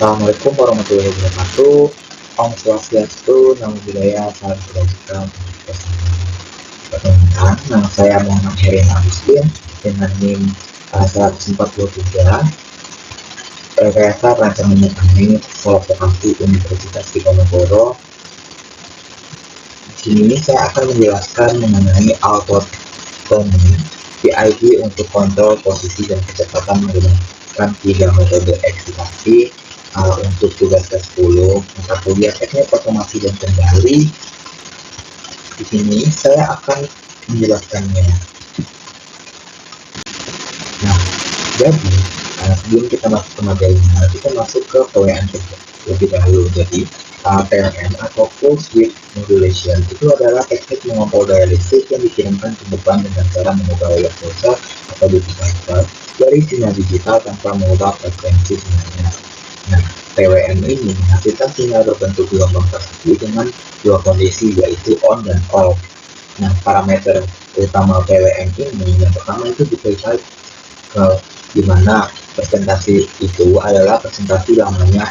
Assalamualaikum warahmatullahi wabarakatuh. Om Swastiastu, Namo Buddhaya, Salam Kebajikan untuk kita semua. Perkenalkan, nama saya Muhammad Herin Agustin dengan NIM 143. Rekayasa Rancangan Mekanik Vokasi Universitas Diponegoro. Di sini saya akan menjelaskan mengenai autonomi PID untuk kontrol posisi dan kecepatan menggunakan 3 metode ekspektasi. Untuk tugas ke-10 mata kuliah teknik otomasi dan kendali. Di sini saya akan menjelaskannya. Nah, jadi sebelum kita masuk ke materinya, kita masuk ke PWM lebih dahulu. Jadi PWM atau Pulse Width Modulation itu adalah teknik mengontrol daya listrik yang dikirimkan ke beban dengan cara mengubah wave pulsar atau duty cycle dari sinyal digital tanpa mengubah frekuensi sinyalnya. Nah, PWM ini menghasilkan sinyal berbentuk gelombang tersebut dengan dua kondisi, yaitu on dan off. Nah, parameter utama PWM ini yang pertama itu duty cycle, di mana presentasi itu adalah presentasi lamanya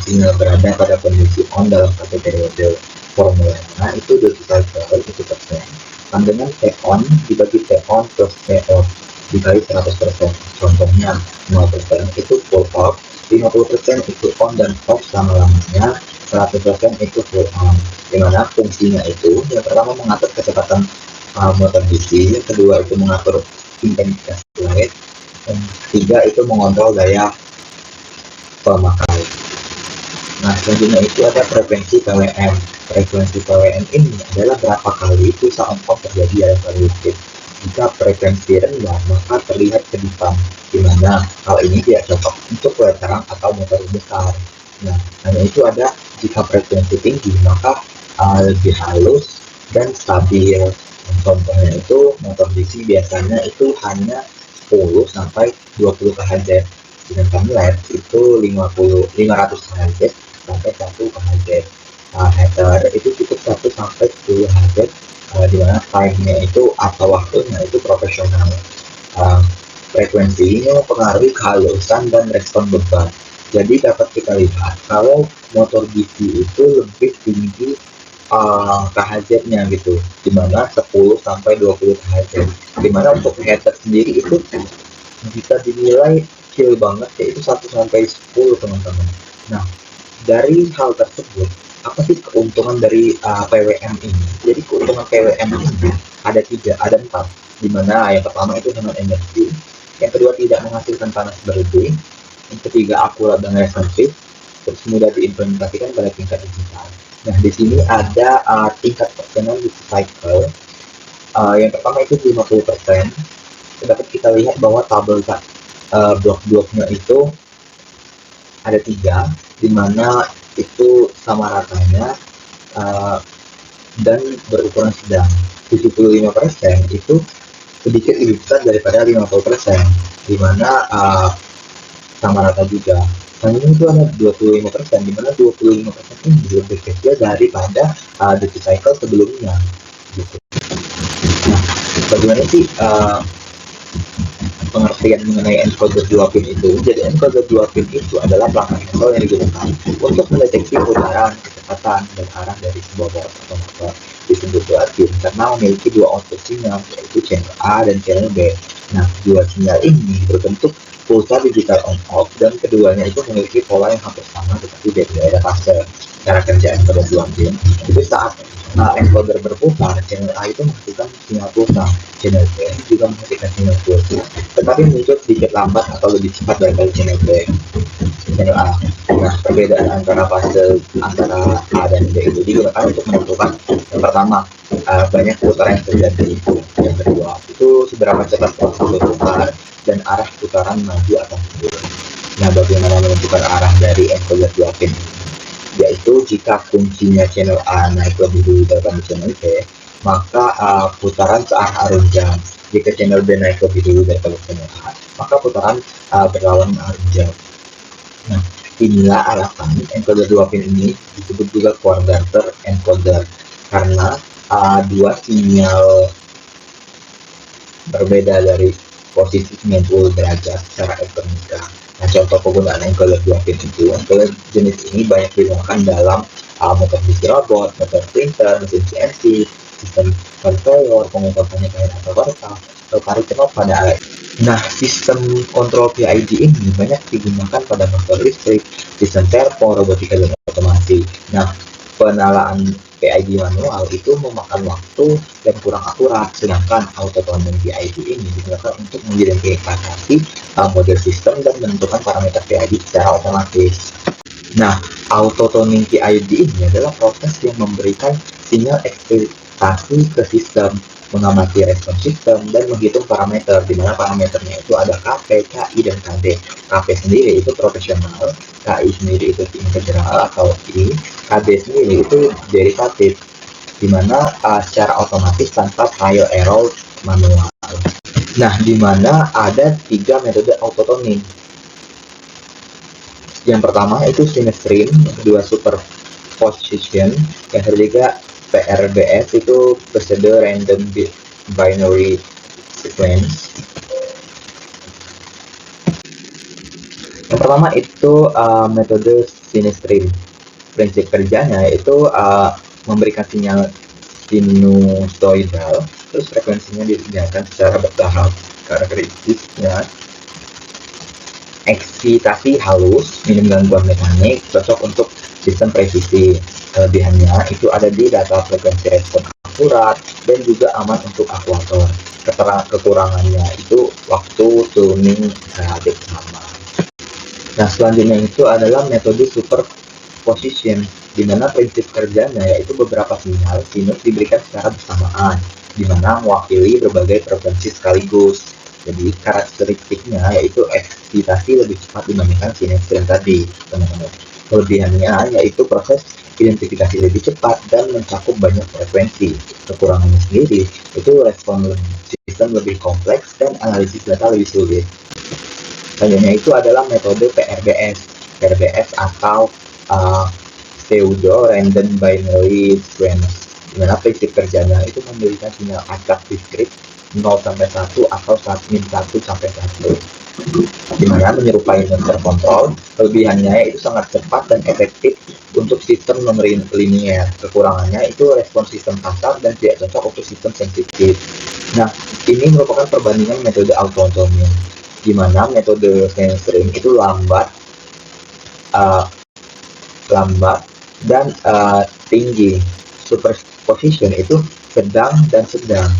sinyal berada pada kondisi on dalam satu periode. Formulanya itu duty cycle itu persen. Dan dengan T on dibagi T on plus T off dikali 100%. Contohnya 0% itu full off, 50% itu on dan off selama-lamanya, 100% itu full on. Dimana fungsinya itu yang pertama mengatur kecepatan motor DC, yang kedua itu mengatur intensitas light, dan ketiga itu mengontrol daya pemakai. Nah, selanjutnya itu ada frekuensi PWM. Frekuensi PWM ini adalah berapa kali pulsa on-off terjadi dalam kali listrik. Jika frekuensi rendah, maka terlihat kedipan, di mana hal ini tidak cocok untuk kulit terang atau motor besar. Nah, hanya itu ada jika frekuensi tinggi, maka lebih halus dan stabil. Contohnya itu motor DC biasanya itu hanya 10 sampai 20 kHz, sedangkan LED itu 500 kHz sampai 1 kHz. Heater itu cukup 1 sampai 10 Hz, di mana time-nya itu atau waktunya itu profesional. Frekuensi ini mempengaruhi kehalusan dan respon beban. Jadi dapat kita lihat kalau motor DC itu lebih tinggi KHZ-nya gitu, dimana 10 sampai 20 KHZ. Dimana untuk header sendiri itu bisa dinilai kecil banget, yaitu 1 sampai 10 teman-teman. Nah, dari hal tersebut, apa sih keuntungan dari PWM ini? Jadi keuntungan PWM ini ada 4, dimana yang pertama itu hemat energi, yang kedua tidak menghasilkan panas berlebih, yang ketiga akurat dan responsif, terus mudah diimplementasikan pada tingkat digital. Nah, di sini ada tingkat persenan duty cycle. Yang pertama itu 50%. Dapat kita lihat bahwa tabel blok-bloknya itu ada 3, di mana itu sama ratanya dan berukuran sedang. 75% itu sedikit lebih besar daripada 50%, di mana sama rata juga. Selanjutnya itu ada 25%, di mana 25% ini lebih kecil daripada duty cycle sebelumnya. Gitu. Nah, bagaimana sih pengertian mengenai encoder 2 pin itu? Jadi encoder 2 pin itu adalah pelanggan handphone yang digunakan untuk mendeteksi putaran, kecepatan, dan arah dari sebuah board atau motor disebut 2 pin karena memiliki 2 output sinyal, yaitu channel A dan channel B. Nah, 2 sinyal ini berbentuk pulsa digital on-off, dan keduanya itu memiliki pola yang hampir sama tetapi berbeda fase. Cara kerja encoder 2 pin itu saat encoder berputar, channel A itu menghasilkan sinyal pulsa, channel B juga menghasilkan sinyal pulsa, tetapi muncul sedikit lambat atau lebih cepat daripada channel B, channel A. Nah, perbedaan antara fase antara A dan B itu digunakan untuk menentukan yang pertama banyak putaran yang terjadi, yang kedua itu seberapa cepat pulsa berputar dan arah putaran maju atau mundur. Nah, bagaimana menentukan arah dari encoder 2 pin ini? Yaitu jika kuncinya channel A naik lebih dulu daripada channel B, maka putaran searah arus jam. Jika channel B naik lebih dulu daripada channel A, maka putaran berlawanan arus jam. Nah, inilah alasan encoder 2 pin ini disebut juga quadrature encoder, karena 2 sinyal berbeda dari posisi 90 derajat secara elektronika. Nah, contoh penggunaan encoder 2 pin itu, encoder jenis ini banyak digunakan dalam motor besi robot, motor printer, mesin CNC, sistem controller, pengungkapannya kayak atau wortel, atau tarik knop pada alat. Nah, sistem kontrol PID ini banyak digunakan pada motor listrik, sistem servo, robotika, dan otomasi. Nah, penalaan PID manual itu memakan waktu dan kurang akurat, sedangkan autonomous PID ini digunakan untuk mengidentifikasi model sistem dan menentukan parameter PID secara otomatis. Nah, auto-tuning PID ini adalah proses yang memberikan sinyal ekspektasi ke sistem, mengamati respon sistem, dan menghitung parameter, di mana parameternya itu ada KP, KI, dan KD. KP sendiri itu profesional, KI sendiri itu integral atau I, KD sendiri itu derivatif, di mana secara otomatis tanpa trial error manual. Nah, di mana ada 3 metode auto-tuning. Yang pertama itu sinistream, yang kedua superposition, yang ketiga PRBS itu Procedure Random Binary Sequence. Yang pertama itu metode sinistream. Prinsip kerjanya itu memberikan sinyal sinusoidal, terus frekuensinya ditinggalkan secara bertahap. Karakteristiknya eksitasi halus, minim gangguan mekanik, cocok untuk sistem presisi. Kelebihannya itu ada di data frekuensi respon akurat dan juga aman untuk aktuator. Kekurangannya itu waktu tuning relatif lama. Nah, selanjutnya itu adalah metode superposition, di mana prinsip kerjanya yaitu beberapa sinyal sinus diberikan secara bersamaan, di mana mewakili berbagai frekuensi sekaligus. Jadi karakteristiknya yaitu eksitasi lebih cepat dibandingkan sinistream tadi, teman-teman. Kelebihannya yaitu proses identifikasi lebih cepat dan mencakup banyak frekuensi. Kekurangannya sendiri itu respon sistem lebih kompleks dan analisis data lebih sulit. Selanjutnya itu adalah metode PRBS. PRBS atau Pseudo Random Binary Sequence, di mana prinsip kerjanya itu memberikan sinyal acak diskrit 0-1 atau 1-1, di mana menyerupai mixer control. Kelebihannya itu sangat cepat dan efektif untuk sistem non-linear. Kekurangannya itu respon sistem kasar dan tidak cocok untuk sistem sensitif. Nah, ini merupakan perbandingan metode auto-tuning, di mana metode sinistream itu lambat dan tinggi. Superposition itu sedang dan sedang.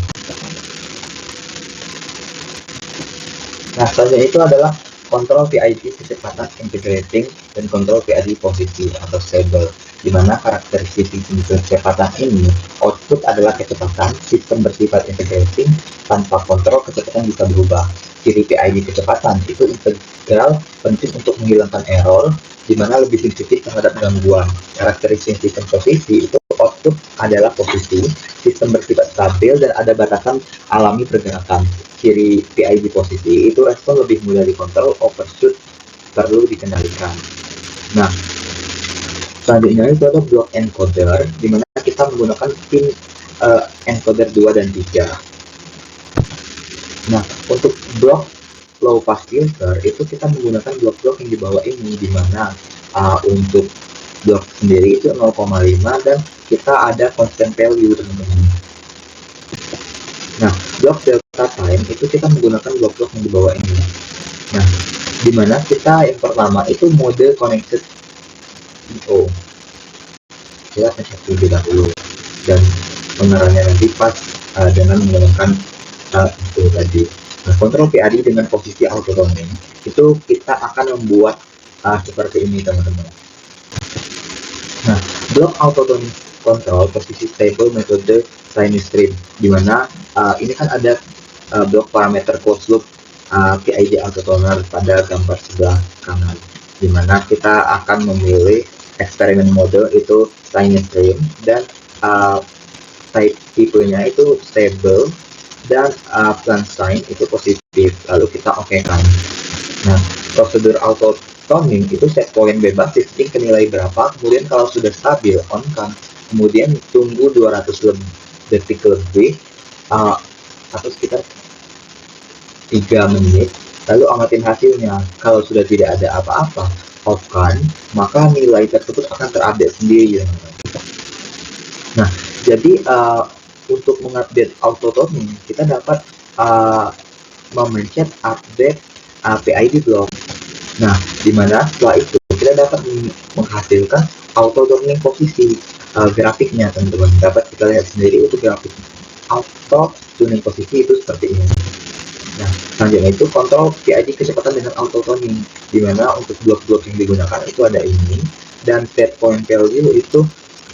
Nah, selanjutnya itu adalah kontrol PID kecepatan integrating dan kontrol PID posisi atau stable, di mana karakteristik kecepatan ini output adalah kecepatan, sistem bersifat integrating, tanpa kontrol kecepatan bisa berubah. Ciri PID kecepatan itu integral, penting untuk menghilangkan error, di mana lebih sensitif terhadap gangguan. Karakteristik sistem posisi itu output adalah posisi, sistem bersifat stabil dan ada batasan alami pergerakan. Ciri PID posisi itu respon lebih mudah dikontrol, overshoot perlu dikendalikan. Nah, selanjutnya itu ada block encoder, di mana kita menggunakan pin encoder 2 dan 3. Nah, untuk blok low pass filter itu kita menggunakan blok-blok yang di bawah ini, di mana untuk blok sendiri itu 0,5 dan kita ada constant value, teman-teman. Nah, blok delta time itu kita menggunakan blok-blok yang di bawah ini. Nah, di mana kita yang pertama itu mode connected IO. Kita pencet terlebih dahulu dan pengerannya nanti pas dengan menggunakan itu tadi. Nah, kontrol PID dengan posisi auto-tuning itu kita akan membuat seperti ini, teman-teman. Nah, blok auto-tuning control posisi stable metode sinistream, di mana ini kan ada blok parameter closed loop PID auto-tuner pada gambar sebelah kanan, di mana kita akan memilih eksperimen mode itu sinistream dan type tipenya itu stable dan plan sign itu positif, lalu kita oke-kan. Nah, prosedur auto tuning itu set point bebas shifting ke nilai berapa, kemudian kalau sudah stabil on kan, kemudian tunggu 200 detik lebih atau sekitar 3 menit, Lalu amatin hasilnya. Kalau sudah tidak ada apa-apa, off-kan, maka nilai tersebut akan terupdate sendiri. Nah, jadi untuk mengupdate autotoning, kita dapat memencet update PID block. Nah, dimana setelah itu kita dapat menghasilkan auto tuning posisi grafiknya, teman-teman. Dapat kita lihat sendiri itu grafik auto tuning posisi itu seperti ini. Nah, selanjutnya itu kontrol PID kecepatan dengan auto tuning, dimana untuk blok-blok yang digunakan itu ada ini, dan set point value itu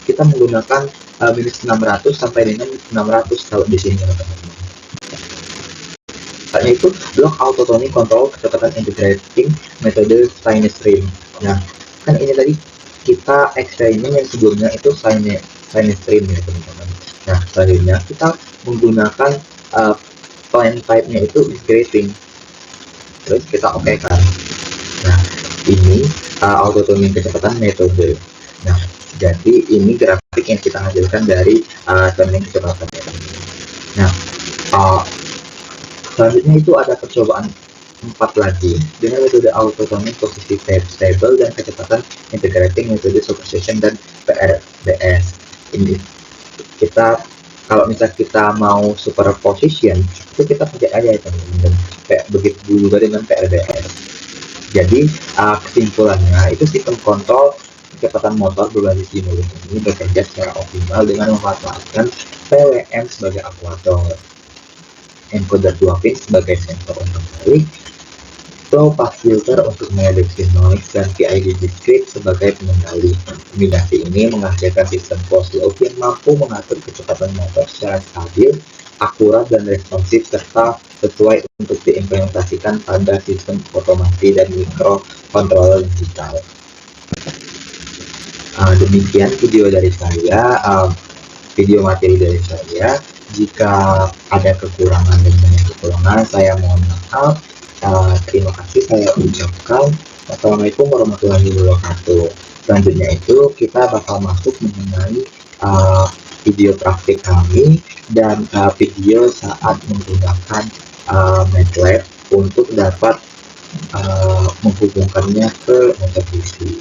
kita menggunakan minus 600 sampai dengan 600 kalau di sini, teman-teman. Selanjutnya itu blok auto tuning control kecepatan integrating metode sinus stream. Nah, kan ini tadi kita eksperimen yang sebelumnya itu sinus stream ya, teman-teman. Nah, selanjutnya kita menggunakan plan type-nya itu integrating. Terus kita oke kan. Nah, ini auto tuning kecepatan metode. Nah, jadi ini grafik yang kita hasilkan dari tuning kecepatan. Nah, selanjutnya itu ada percobaan 4 lagi dengan metode auto tuning posisi stable dan kecepatan integrating metode supersession dan PRBS. Ini kita kalau misalnya kita mau superposition itu kita pakai aja ya teman-teman, kayak begitu juga dengan PRBS. Jadi kesimpulannya itu sistem kontrol kecepatan motor berbasis stimulus ini bekerja secara optimal dengan memanfaatkan PWM sebagai aktuator, encoder 2 pin sebagai sensor untuk balik, low pass filter untuk mendeteksi noise, dan PID discrete sebagai pengendali. Kombinasi ini menghasilkan sistem closed loop yang mampu mengatur kecepatan motor secara stabil, akurat, dan responsif, serta sesuai untuk diimplementasikan pada sistem otomasi dan microcontroller digital. Demikian video dari saya, video materi dari saya. Jika ada kekurangan dan banyak kekurangan, saya mohon maaf. Terima kasih saya ucapkan. Assalamualaikum warahmatullahi wabarakatuh. Selanjutnya itu kita bakal masuk mengenai video praktik kami dan video saat menggunakan MATLAB untuk dapat menghubungkannya ke motor PC.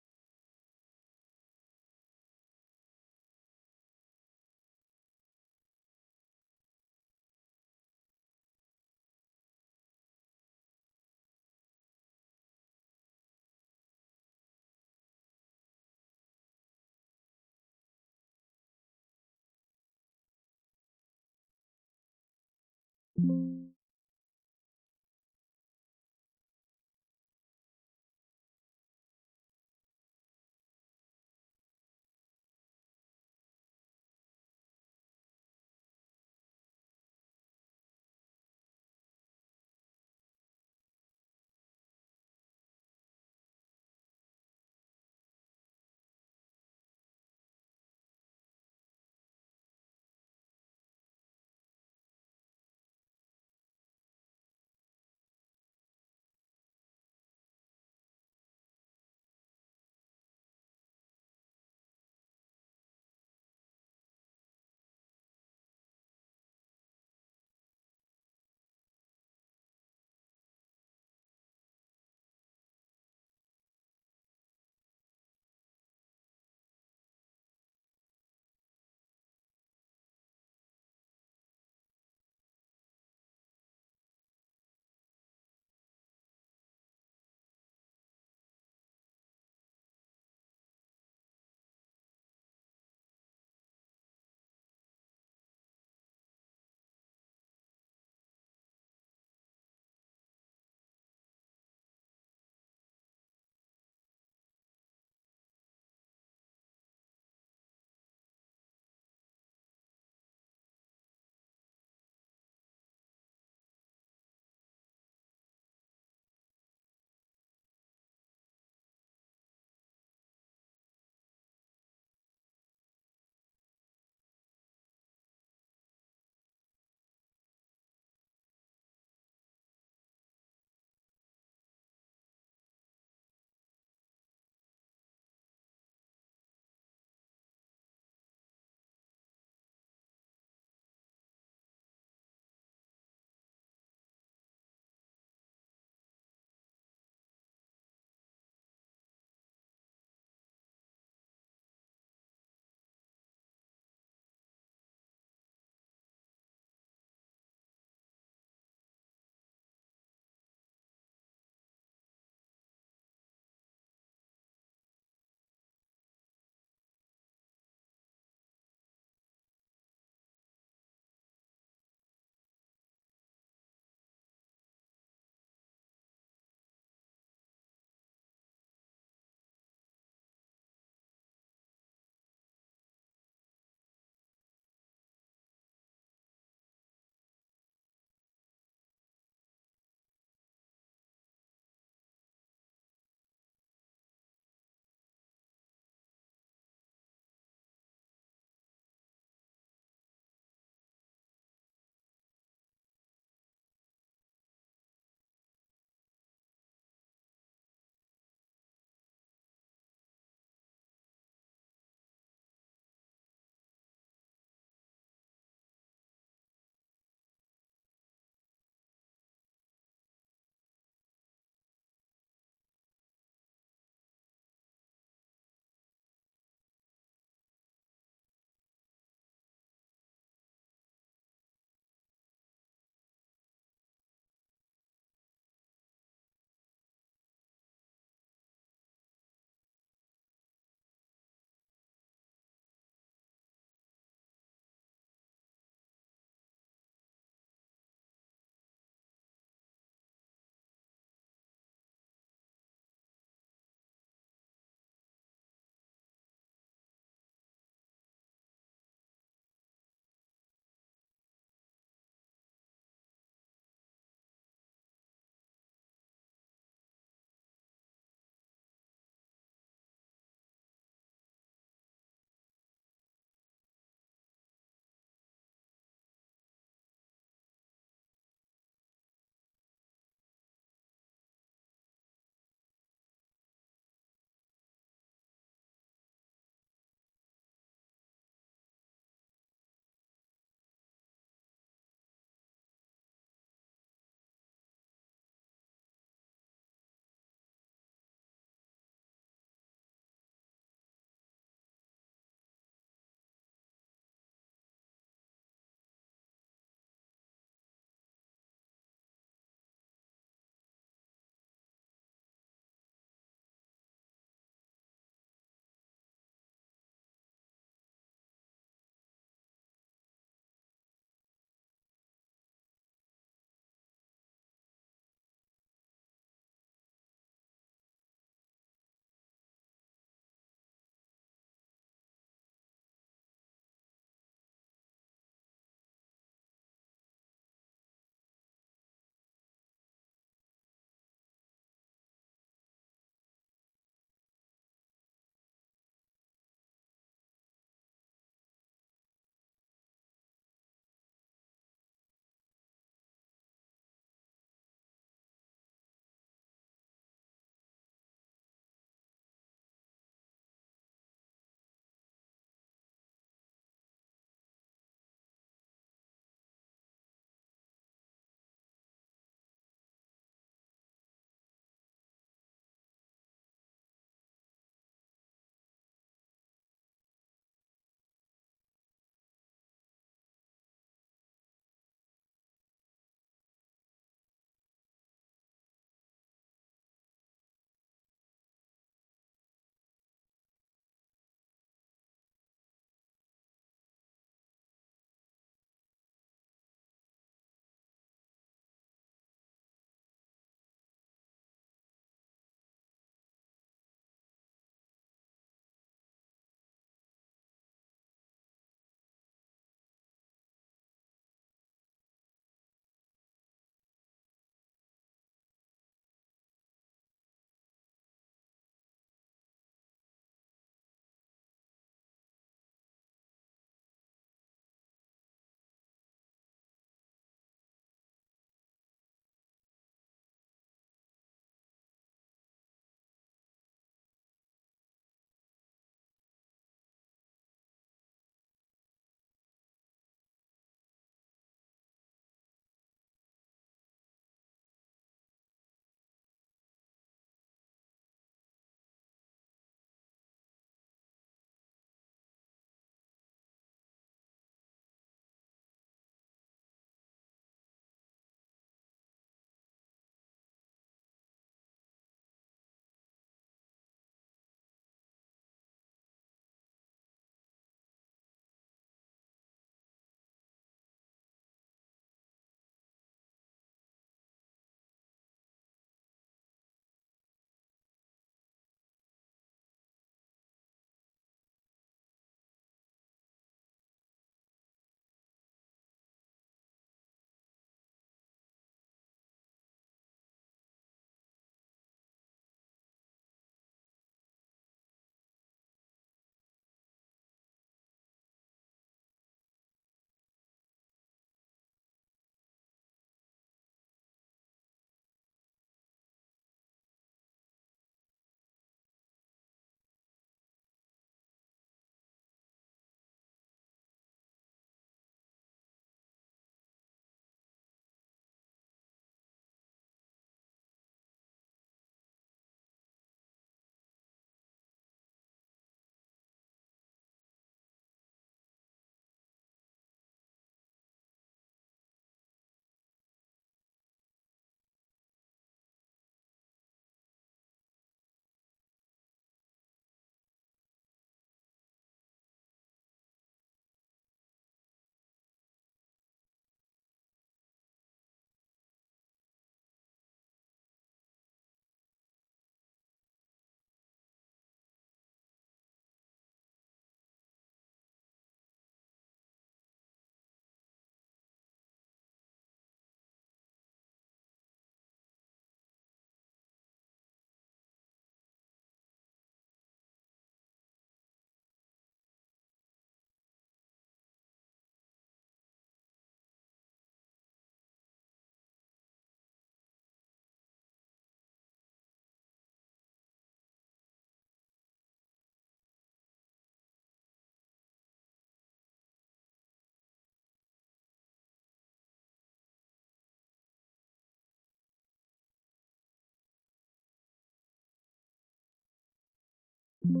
Jadi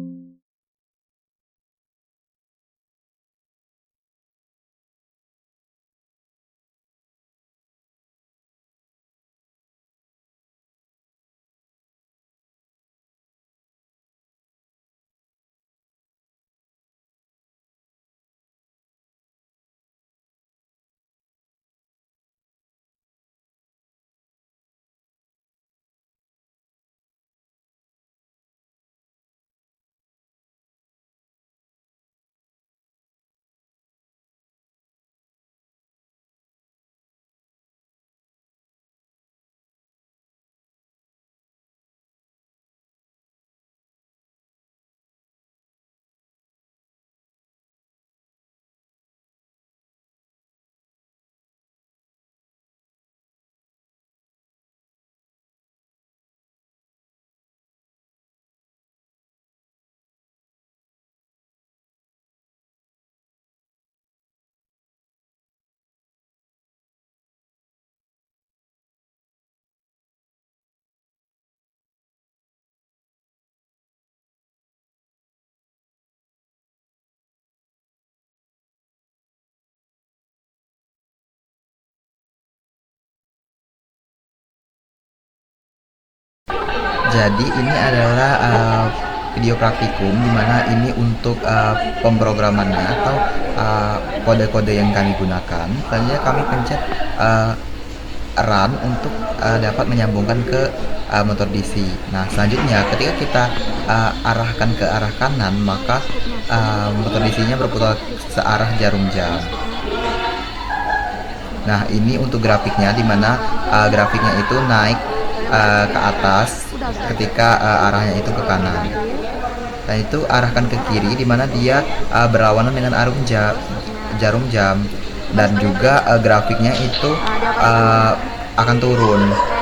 ini adalah video praktikum di mana ini untuk pemrogramannya atau kode-kode yang kami gunakan. Selanjutnya kami pencet run untuk dapat menyambungkan ke motor DC. Nah, selanjutnya ketika kita arahkan ke arah kanan, maka motor DC-nya berputar searah jarum jam. Nah, ini untuk grafiknya, di mana grafiknya itu naik ke atas ketika arahnya itu ke kanan. Dan itu arahkan ke kiri, di mana dia berlawanan dengan jarum jam, dan juga grafiknya itu akan turun.